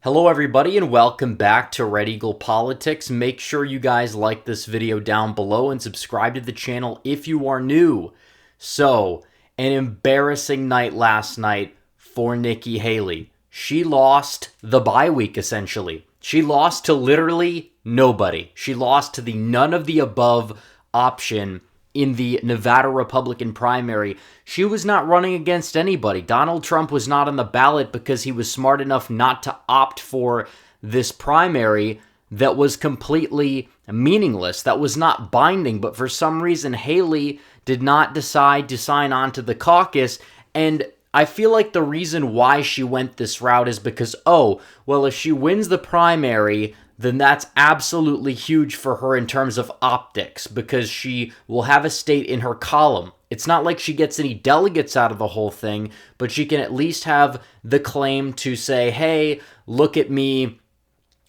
Hello everybody and welcome back to Red Eagle Politics. Make sure you guys like this video down below and subscribe to the channel if you are new. So, an embarrassing night last night for Nikki Haley. She lost the bye week essentially. She lost to literally nobody. She lost to the none of the above option in the Nevada Republican primary. She was not running against anybody. Donald Trump was not on the ballot because he was smart enough not to opt for this primary that was completely meaningless, that was not binding. But for some reason, Haley did not decide to sign on to the caucus. And I feel like the reason why she went this route is because, if she wins the primary, then that's absolutely huge for her in terms of optics because she will have a state in her column. It's not like she gets any delegates out of the whole thing, but she can at least have the claim to say, hey, look at me.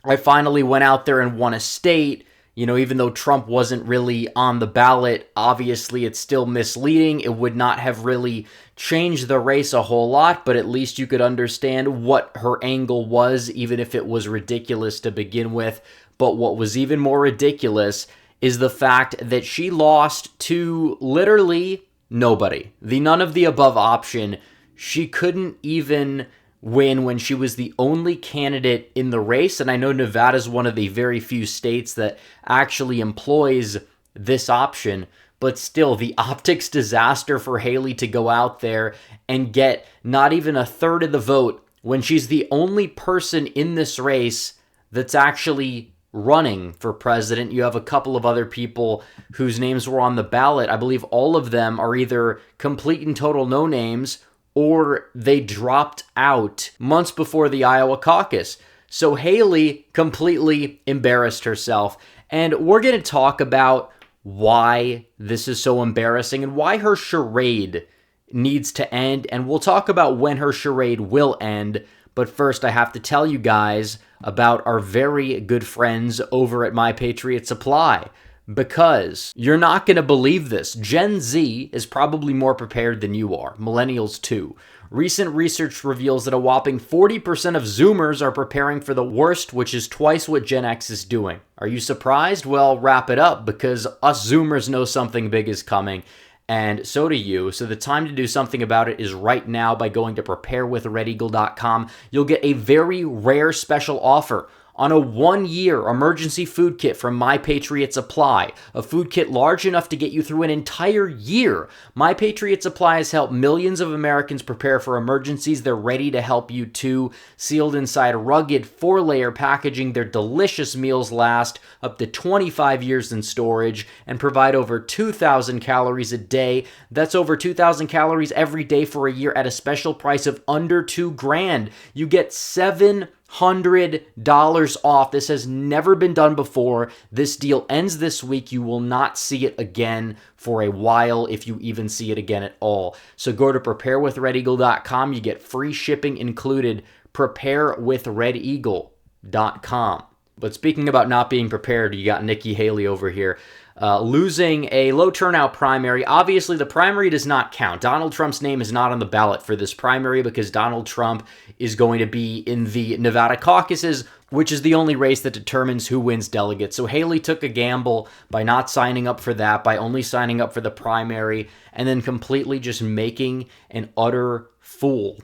I finally went out there and won a state. You know, even though Trump wasn't really on the ballot, obviously it's still misleading. It would not have really changed the race a whole lot, but at least you could understand what her angle was, even if it was ridiculous to begin with. But what was even more ridiculous is the fact that she lost to literally nobody. The none of the above option. She couldn't even win when she was the only candidate in the race. And I know Nevada is one of the very few states that actually employs this option. But still, the optics disaster for Haley to go out there and get not even a third of the vote when she's the only person in this race that's actually running for president. You have a couple of other people whose names were on the ballot. I believe all of them are either complete and total no names or they dropped out months before the Iowa caucus. So Haley completely embarrassed herself. And we're going to talk about why this is so embarrassing and why her charade needs to end. And we'll talk about when her charade will end. But first, I have to tell you guys about our very good friends over at My Patriot Supply. Because you're not going to believe this. Gen Z is probably more prepared than you are. Millennials too. Recent research reveals that a whopping 40% of Zoomers are preparing for the worst, which is twice what Gen X is doing. Are you surprised? Well, wrap it up because us Zoomers know something big is coming. And so do you. So the time to do something about it is right now by going to preparewithredeagle.com. You'll get a very rare special offer on a 1-year emergency food kit from My Patriot Supply, a food kit large enough to get you through an entire year. My Patriot Supply has helped millions of Americans prepare for emergencies. They're ready to help you too. Sealed inside rugged 4-layer packaging, their delicious meals last up to 25 years in storage and provide over 2,000 calories a day. That's over 2,000 calories every day for a year at a special price of under $2,000. You get $700 off. This has never been done before. This deal ends this week. You will not see it again for a while, if you even see it again at all. So go to preparewithredeagle.com. You get free shipping included. Preparewithredeagle.com. But speaking about not being prepared, you got Nikki Haley over here. Losing a low turnout primary. Obviously, the primary does not count. Donald Trump's name is not on the ballot for this primary because Donald Trump is going to be in the Nevada Caucuses, which is the only race that determines who wins delegates. So Haley took a gamble by not signing up for that, by only signing up for the primary, and then completely just making an utter fool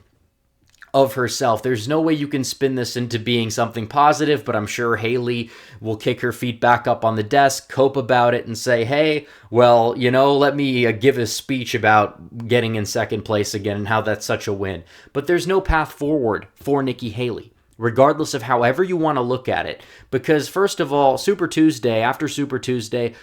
of herself. There's no way you can spin this into being something positive, but I'm sure Haley will kick her feet back up on the desk, cope about it, and say, hey, well, let me give a speech about getting in second place again and how that's such a win. But there's no path forward for Nikki Haley, regardless of however you want to look at it. Because first of all, after Super Tuesday,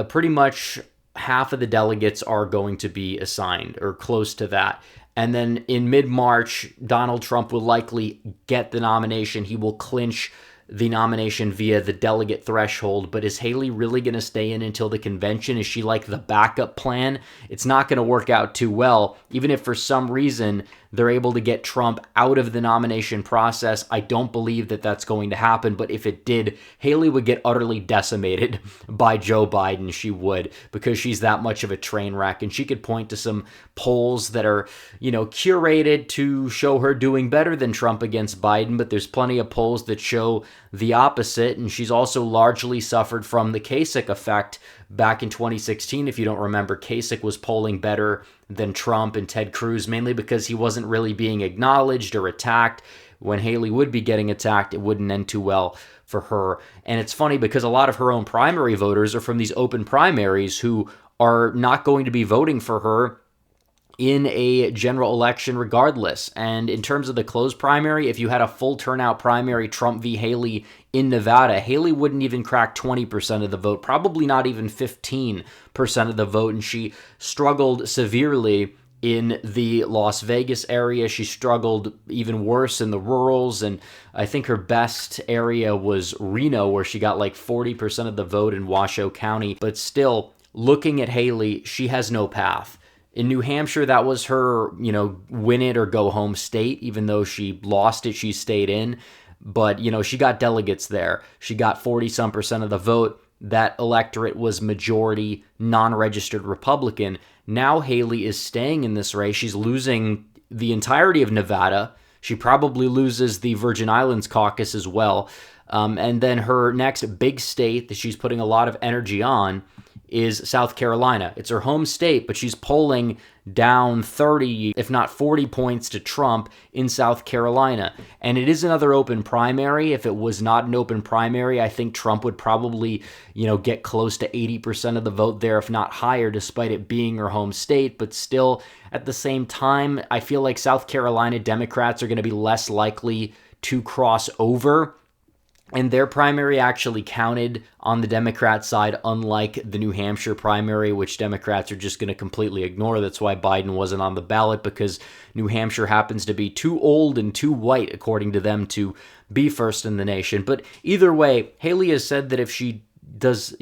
pretty much half of the delegates are going to be assigned or close to that. And then in mid-March, Donald Trump will likely get the nomination. He will clinch the nomination via the delegate threshold. But is Haley really going to stay in until the convention? Is she like the backup plan? It's not going to work out too well, even if for some reason they're able to get Trump out of the nomination process. I don't believe that that's going to happen, but if it did, Haley would get utterly decimated by Joe Biden. She would, because she's that much of a train wreck, and she could point to some polls that are, curated to show her doing better than Trump against Biden, but there's plenty of polls that show the opposite, and she's also largely suffered from the Kasich effect back in 2016. If you don't remember, Kasich was polling better than Trump and Ted Cruz, mainly because he wasn't really being acknowledged or attacked. When Haley would be getting attacked, it wouldn't end too well for her. And it's funny because a lot of her own primary voters are from these open primaries who are not going to be voting for her in a general election regardless. And in terms of the closed primary, if you had a full turnout primary, Trump v. Haley in Nevada, Haley wouldn't even crack 20% of the vote, probably not even 15% of the vote. And she struggled severely in the Las Vegas area. She struggled even worse in the rurals, and I think her best area was Reno, where she got like 40% of the vote in Washoe County. But still, looking at Haley, she has no path. In New Hampshire, that was her, win it or go home state. Even though she lost it, she stayed in. But, she got delegates there. She got 40-some% of the vote. That electorate was majority non-registered Republican. Now Haley is staying in this race. She's losing the entirety of Nevada. She probably loses the Virgin Islands caucus as well. And then her next big state that she's putting a lot of energy on is South Carolina. It's her home state, but she's polling down 30, if not 40 points to Trump in South Carolina. And it is another open primary. If it was not an open primary, I think Trump would probably, get close to 80% of the vote there, if not higher, despite it being her home state. But still, at the same time, I feel like South Carolina Democrats are going to be less likely to cross over. And their primary actually counted on the Democrat side, unlike the New Hampshire primary, which Democrats are just going to completely ignore. That's why Biden wasn't on the ballot, because New Hampshire happens to be too old and too white, according to them, to be first in the nation. But either way, Haley has said that if she does,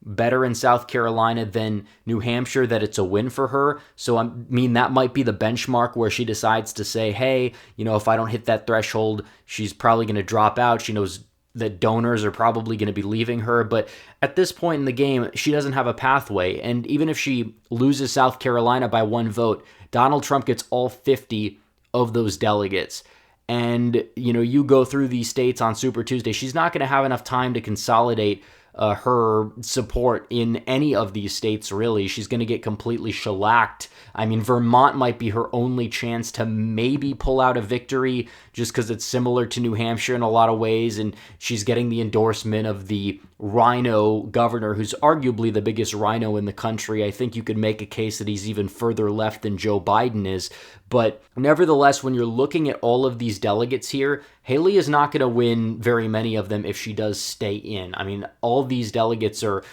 better in South Carolina than New Hampshire, that it's a win for her. So, that might be the benchmark where she decides to say, hey, if I don't hit that threshold, she's probably going to drop out. She knows that donors are probably going to be leaving her. But at this point in the game, she doesn't have a pathway. And even if she loses South Carolina by one vote, Donald Trump gets all 50 of those delegates. And, you go through these states on Super Tuesday, she's not going to have enough time to consolidate her support in any of these states, really. She's going to get completely shellacked. Vermont might be her only chance to maybe pull out a victory, just because it's similar to New Hampshire in a lot of ways, and she's getting the endorsement of the rhino governor, who's arguably the biggest rhino in the country. I think you could make a case that he's even further left than Joe Biden is. But nevertheless, when you're looking at all of these delegates here, Haley is not going to win very many of them if she does stay in. All these delegates are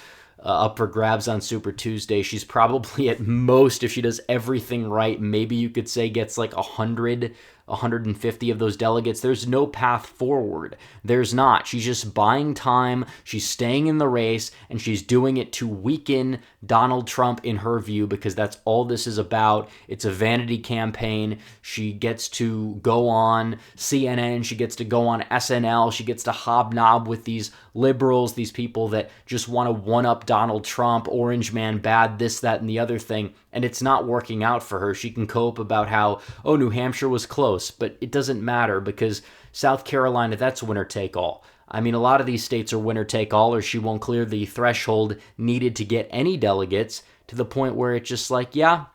up for grabs on Super Tuesday. She's probably at most, if she does everything right, maybe you could say gets like 100, 150 of those delegates. There's no path forward. There's not. She's just buying time. She's staying in the race, and she's doing it to weaken Donald Trump in her view, because that's all this is about. It's a vanity campaign. She gets to go on CNN. She gets to go on SNL. She gets to hobnob with these liberals, these people that just want to one-up Donald Trump, orange man bad, this, that, and the other thing. And it's not working out for her. She can cope about how, New Hampshire was close, but it doesn't matter, because South Carolina, that's winner take all. A lot of these states are winner take all, or she won't clear the threshold needed to get any delegates, to the point where it's just like, yeah,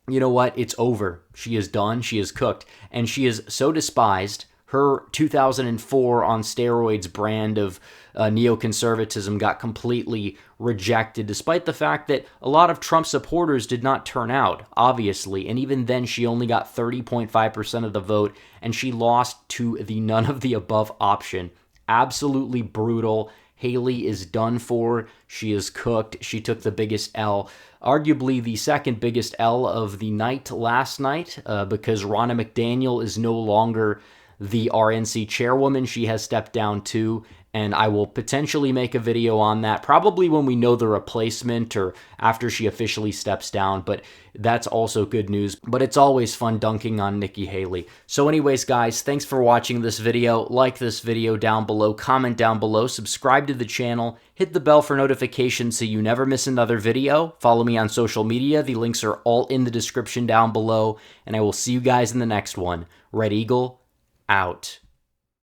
you know what? It's over. She is done. She is cooked. And she is so despised. Her 2004 on steroids brand of neoconservatism got completely rejected, despite the fact that a lot of Trump supporters did not turn out, obviously. And even then, she only got 30.5% of the vote, and she lost to the none of the above option. Absolutely brutal. Haley is done for. She is cooked. She took the biggest L, arguably the second biggest L of the night last night, because Ronna McDaniel is no longer the RNC chairwoman. She has stepped down too, and I will potentially make a video on that, probably when we know the replacement or after she officially steps down, but that's also good news. But it's always fun dunking on Nikki Haley. So anyways, guys, thanks for watching this video. Like this video down below, comment down below, subscribe to the channel, hit the bell for notifications so you never miss another video. Follow me on social media. The links are all in the description down below, and I will see you guys in the next one. Red Eagle, out.